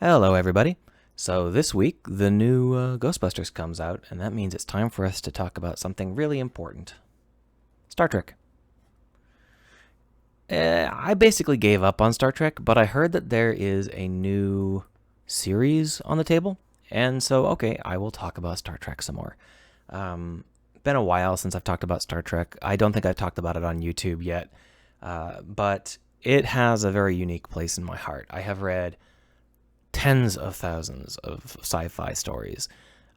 Hello, everybody. So, this week, the new Ghostbusters comes out, and that means it's time for us to talk about something really important Star Trek. I basically gave up on Star Trek, but I heard that there is a new series on the table, and so, okay, I will talk about Star Trek some more. Been a while since I've talked about Star Trek. I don't think I've talked about it on YouTube yet, but it has a very unique place in my heart. I have read tens of thousands of sci-fi stories,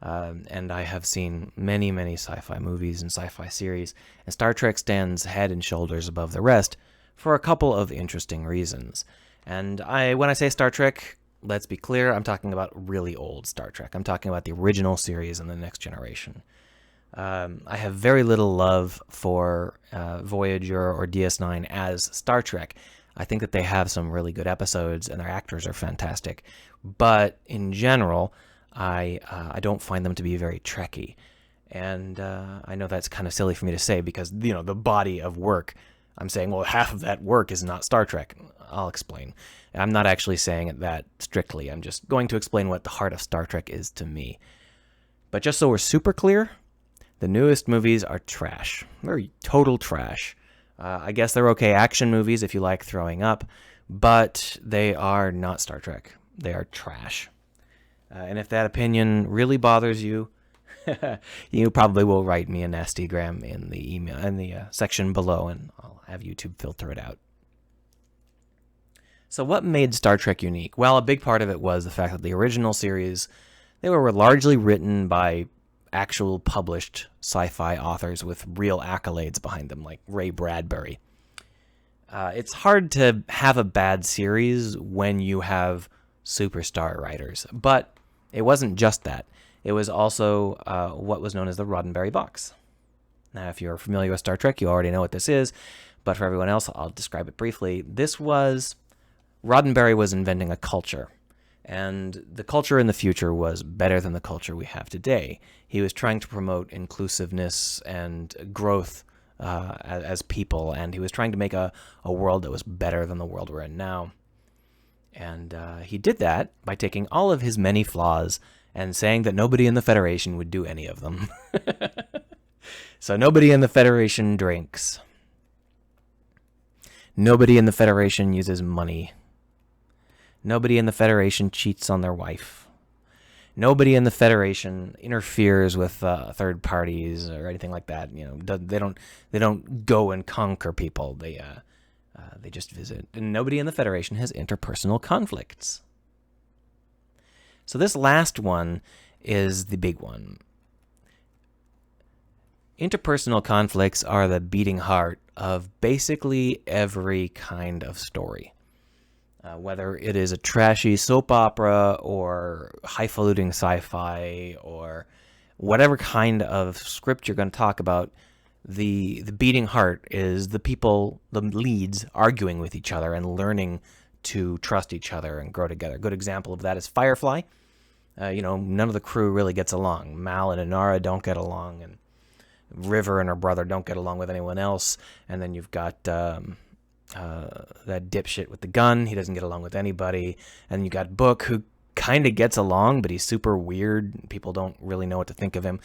and I have seen many, many sci-fi movies and sci-fi series, and Star Trek stands head and shoulders above the rest for a couple of interesting reasons. And when I say Star Trek, let's be clear, I'm talking about really old Star Trek. I'm talking about the original series and the Next Generation. I have very little love for Voyager or DS9 as Star Trek. I think that they have some really good episodes and their actors are fantastic. But in general, I don't find them to be very Trekky. And I know that's kind of silly for me to say because, the body of work, I'm saying, well, half of that work is not Star Trek. I'll explain. I'm not actually saying it that strictly. I'm just going to explain what the heart of Star Trek is to me. But just so we're super clear, the newest movies are trash. They're total trash. I guess they're okay action movies if you like throwing up, but they are not Star Trek. They are trash. And if that opinion really bothers you, you probably will write me a nastygram in the email in the section below, and I'll have YouTube filter it out. So what made Star Trek unique? Well, a big part of it was the fact that the original series, they were largely written by actual published sci-fi authors with real accolades behind them, like Ray Bradbury. It's hard to have a bad series when you have superstar writers, but it wasn't just that. It was also what was known as the Roddenberry box. Now, if you're familiar with Star Trek, you already know what this is, but for everyone else, I'll describe it briefly. Roddenberry was inventing a culture. And the culture in the future was better than the culture we have today. He was trying to promote inclusiveness and growth as people, and he was trying to make a world that was better than the world we're in now. And he did that by taking all of his many flaws and saying that nobody in the Federation would do any of them. So nobody in the Federation drinks. Nobody in the Federation uses money. Nobody in the Federation cheats on their wife. Nobody in the Federation interferes with third parties or anything like that. They don't go and conquer people. They just visit. And nobody in the Federation has interpersonal conflicts. So this last one is the big one. Interpersonal conflicts are the beating heart of basically every kind of story. Whether it is a trashy soap opera or highfalutin sci-fi or whatever kind of script you're going to talk about, the beating heart is the people, the leads, arguing with each other and learning to trust each other and grow together. A good example of that is Firefly. None of the crew really gets along. Mal and Inara don't get along, and River and her brother don't get along with anyone else. And then you've got that dipshit with the gun. He doesn't get along with anybody. And you got Book, who kind of gets along, but he's super weird. People don't really know what to think of him.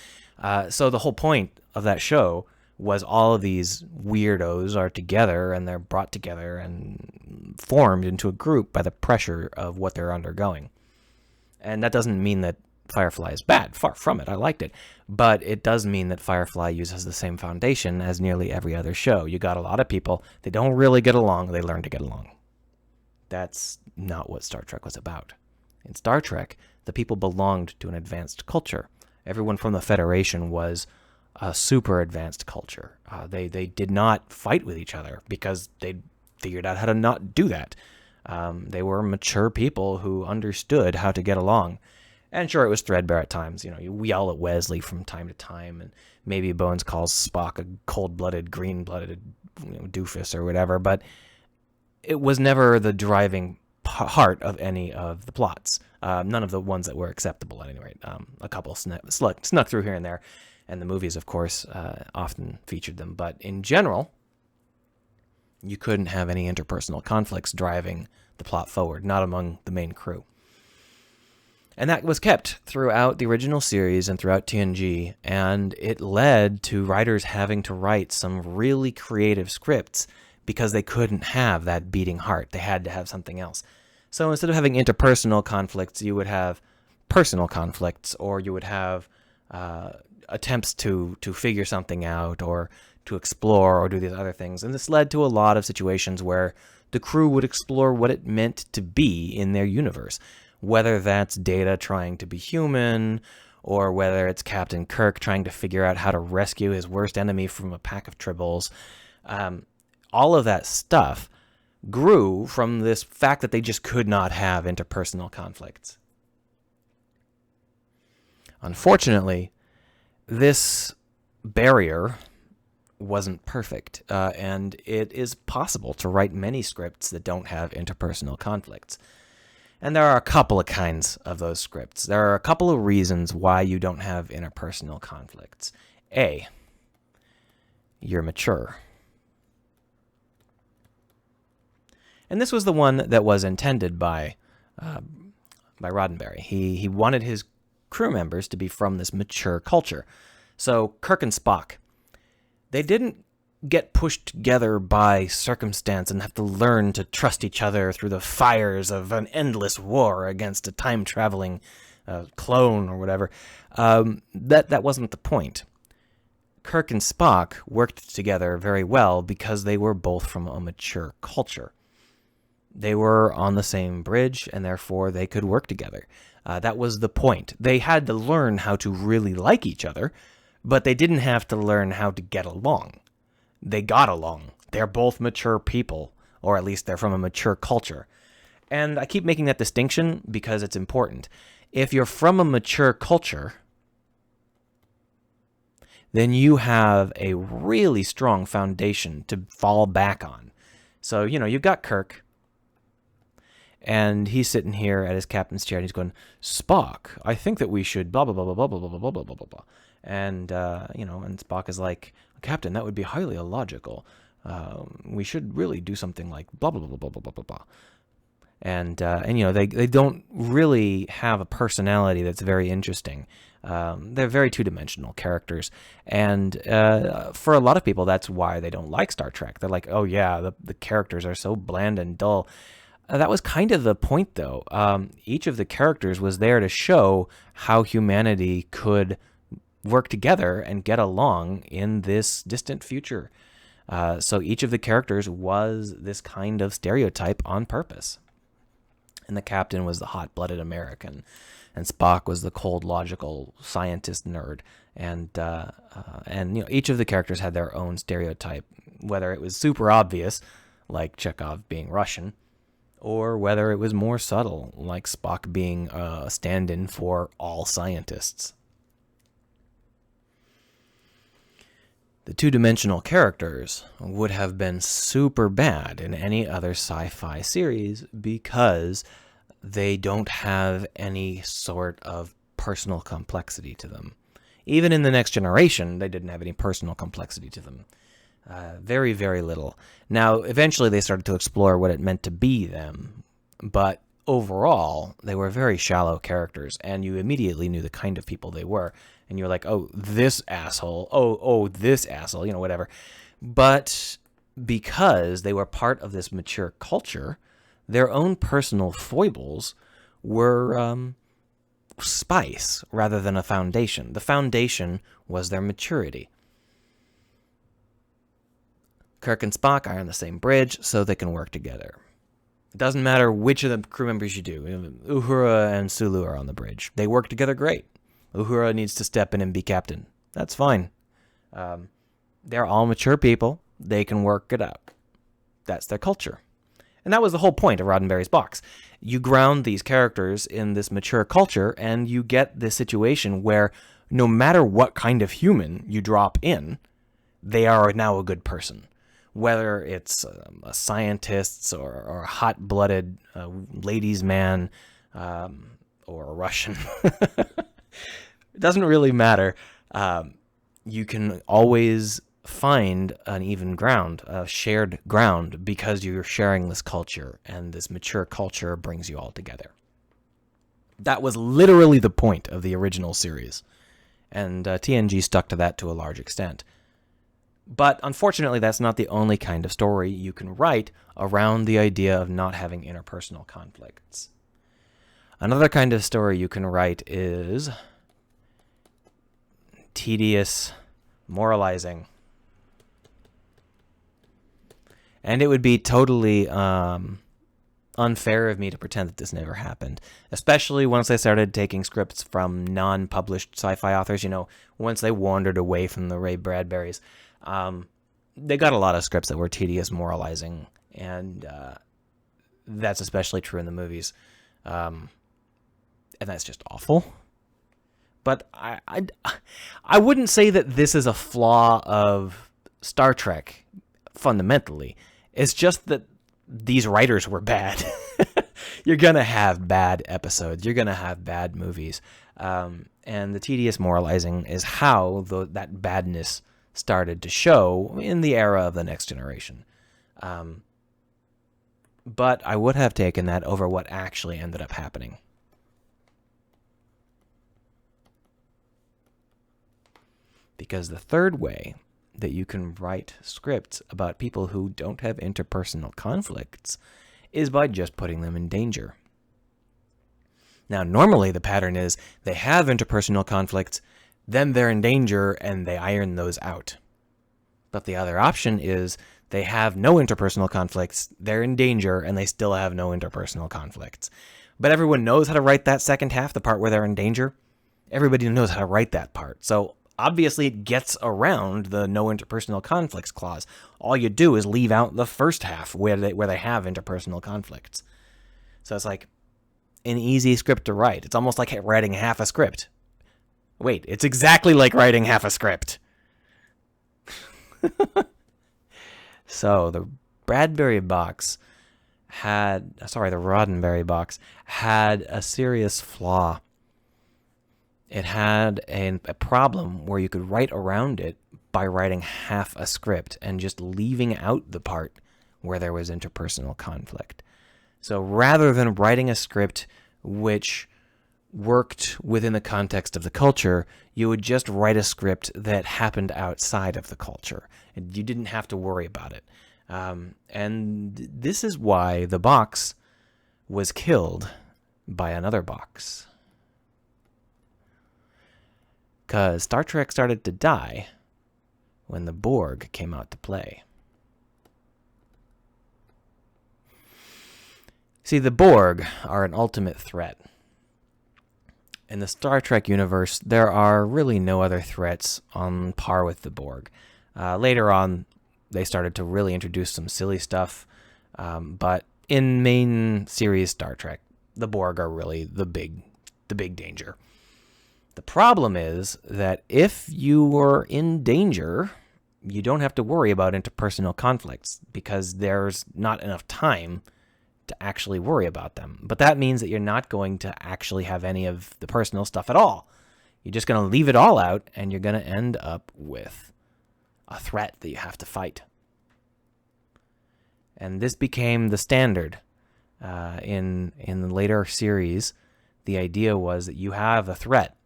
So the whole point of that show was all of these weirdos are together, and they're brought together and formed into a group by the pressure of what they're undergoing. And that doesn't mean that Firefly is bad. Far from it. I liked it. But it does mean that Firefly uses the same foundation as nearly every other show. You got a lot of people, they don't really get along, they learn to get along. That's not what Star Trek was about. In Star Trek, the people belonged to an advanced culture. Everyone from the Federation was a super advanced culture. They did not fight with each other because they figured out how to not do that. They were mature people who understood how to get along. And sure, it was threadbare at times. You yell at Wesley from time to time, and maybe Bones calls Spock a cold-blooded, green-blooded doofus or whatever, but it was never the driving heart of any of the plots. None of the ones that were acceptable, at any rate. A couple snuck through here and there, and the movies, of course, often featured them. But in general, you couldn't have any interpersonal conflicts driving the plot forward, not among the main crew. And that was kept throughout the original series and throughout TNG, and it led to writers having to write some really creative scripts because they couldn't have that beating heart. They had to have something else. So instead of having interpersonal conflicts, you would have personal conflicts, or you would have attempts to figure something out, or to explore, or do these other things. And this led to a lot of situations where the crew would explore what it meant to be in their universe, whether that's Data trying to be human, or whether it's Captain Kirk trying to figure out how to rescue his worst enemy from a pack of tribbles. All of that stuff grew from this fact that they just could not have interpersonal conflicts. Unfortunately, this barrier wasn't perfect, and it is possible to write many scripts that don't have interpersonal conflicts. And there are a couple of kinds of those scripts. There are a couple of reasons why you don't have interpersonal conflicts. A, you're mature. And this was the one that was intended by Roddenberry. He wanted his crew members to be from this mature culture. So Kirk and Spock, they didn't get pushed together by circumstance and have to learn to trust each other through the fires of an endless war against a time-traveling clone or whatever. That wasn't the point. Kirk and Spock worked together very well because they were both from a mature culture. They were on the same bridge, and therefore they could work together. That was the point. They had to learn how to really like each other, but they didn't have to learn how to get along. They got along. They're both mature people, or at least they're from a mature culture. And I keep making that distinction because it's important. If you're from a mature culture, then you have a really strong foundation to fall back on. So, you've got Kirk, and he's sitting here at his captain's chair, and he's going, Spock, I think that we should blah, blah, blah, blah, blah, blah, blah, blah, blah, blah, blah, blah. And, and Spock is like, Captain, that would be highly illogical. We should really do something like blah, blah, blah, blah, blah, blah, blah, blah. And they don't really have a personality that's very interesting. They're very two-dimensional characters. And for a lot of people, that's why they don't like Star Trek. They're like, oh, yeah, the characters are so bland and dull. That was kind of the point, though. Each of the characters was there to show how humanity could work together and get along in this distant future. So each of the characters was this kind of stereotype on purpose. And the captain was the hot-blooded American, and Spock was the cold, logical scientist nerd. And each of the characters had their own stereotype, whether it was super obvious, like Chekhov being Russian, or whether it was more subtle, like Spock being a stand-in for all scientists. The two-dimensional characters would have been super bad in any other sci-fi series because they don't have any sort of personal complexity to them. Even in The Next Generation, they didn't have any personal complexity to them. Very, very little. Now, eventually they started to explore what it meant to be them, but overall, they were very shallow characters, and you immediately knew the kind of people they were. And you're like, oh, this asshole, oh, this asshole, whatever. But because they were part of this mature culture, their own personal foibles were spice rather than a foundation. The foundation was their maturity. Kirk and Spock are on the same bridge, so they can work together. It doesn't matter which of the crew members you do. Uhura and Sulu are on the bridge. They work together great. Uhura needs to step in and be captain. That's fine. They're all mature people. They can work it out. That's their culture. And that was the whole point of Roddenberry's box. You ground these characters in this mature culture, and you get this situation where no matter what kind of human you drop in, they are now a good person. Whether it's a scientist or a hot-blooded ladies' man or a Russian. It doesn't really matter. You can always find an even ground, a shared ground, because you're sharing this culture, and this mature culture brings you all together. That was literally the point of the original series. And TNG stuck to that to a large extent. But unfortunately, that's not the only kind of story you can write around the idea of not having interpersonal conflicts. Another kind of story you can write is tedious, moralizing. And it would be totally unfair of me to pretend that this never happened, especially once I started taking scripts from non-published sci-fi authors. Once they wandered away from the Ray Bradburys, they got a lot of scripts that were tedious, moralizing, and that's especially true in the movies, and that's just awful. But I wouldn't say that this is a flaw of Star Trek fundamentally. It's just that these writers were bad. You're going to have bad episodes. You're going to have bad movies. And the tedious moralizing is how that badness started to show in the era of the Next Generation. But I would have taken that over what actually ended up happening. Because the third way that you can write scripts about people who don't have interpersonal conflicts is by just putting them in danger. Now, normally the pattern is they have interpersonal conflicts, then they're in danger, and they iron those out. But the other option is they have no interpersonal conflicts, they're in danger, and they still have no interpersonal conflicts. But everyone knows how to write that second half, the part where they're in danger. Everybody knows how to write that part. So obviously, it gets around the no interpersonal conflicts clause. All you do is leave out the first half where they have interpersonal conflicts. So it's like an easy script to write. It's almost like writing half a script. Wait, it's exactly like writing half a script. So the Roddenberry box had a serious flaw. It had a problem where you could write around it by writing half a script and just leaving out the part where there was interpersonal conflict. So rather than writing a script which worked within the context of the culture, you would just write a script that happened outside of the culture. And you didn't have to worry about it. And this is why the box was killed by another box. Because Star Trek started to die when the Borg came out to play. See, the Borg are an ultimate threat. In the Star Trek universe, there are really no other threats on par with the Borg. Later on, they started to really introduce some silly stuff, but in main series Star Trek, the Borg are really the big danger. The problem is that if you were in danger, you don't have to worry about interpersonal conflicts because there's not enough time to actually worry about them. But that means that you're not going to actually have any of the personal stuff at all. You're just going to leave it all out, and you're going to end up with a threat that you have to fight. And this became the standard in the later series. The idea was that you have a threat.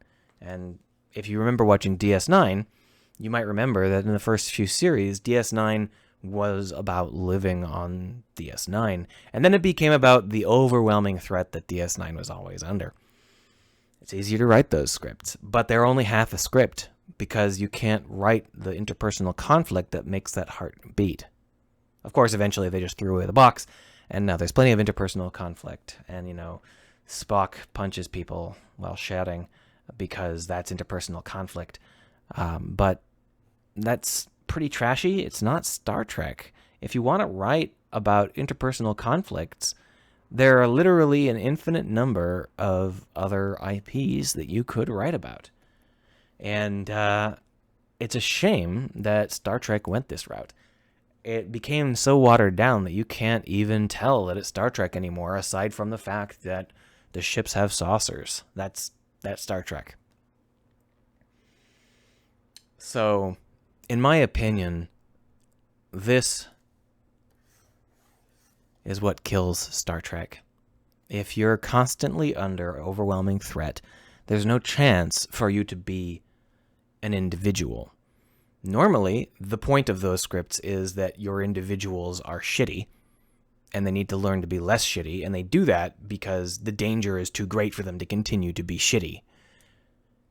And if you remember watching DS9, you might remember that in the first few series, DS9 was about living on DS9. And then it became about the overwhelming threat that DS9 was always under. It's easier to write those scripts, but they're only half a script because you can't write the interpersonal conflict that makes that heart beat. Of course, eventually they just threw away the box, and now there's plenty of interpersonal conflict. And, Spock punches people while shouting, because that's interpersonal conflict. But that's pretty trashy. It's not Star Trek. If you want to write about interpersonal conflicts, there are literally an infinite number of other IPs that you could write about. And it's a shame that Star Trek went this route. It became so watered down that you can't even tell that it's Star Trek anymore, aside from the fact that the ships have saucers. That's Star Trek. So, in my opinion, this is what kills Star Trek. If you're constantly under overwhelming threat, there's no chance for you to be an individual. Normally, the point of those scripts is that your individuals are shitty, and they need to learn to be less shitty, and they do that because the danger is too great for them to continue to be shitty.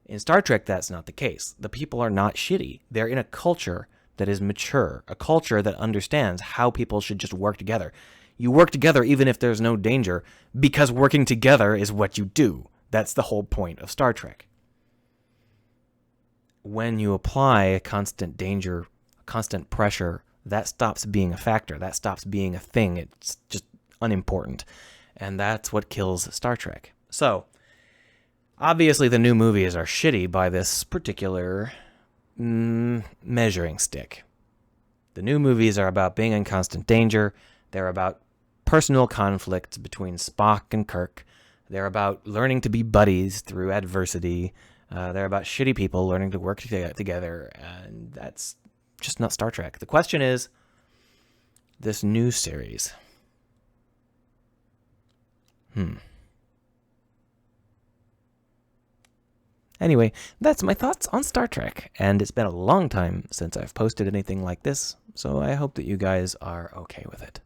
In Star Trek, that's not the case. The people are not shitty. They're in a culture that is mature, a culture that understands how people should just work together. You work together even if there's no danger, because working together is what you do. That's the whole point of Star Trek. When you apply a constant danger, constant pressure, that stops being a factor. That stops being a thing. It's just unimportant. And that's what kills Star Trek. So, obviously the new movies are shitty by this particular measuring stick. The new movies are about being in constant danger. They're about personal conflicts between Spock and Kirk. They're about learning to be buddies through adversity. They're about shitty people learning to work together, and that's just not Star Trek. The question is, this new series. Anyway, that's my thoughts on Star Trek, and it's been a long time since I've posted anything like this, so I hope that you guys are okay with it.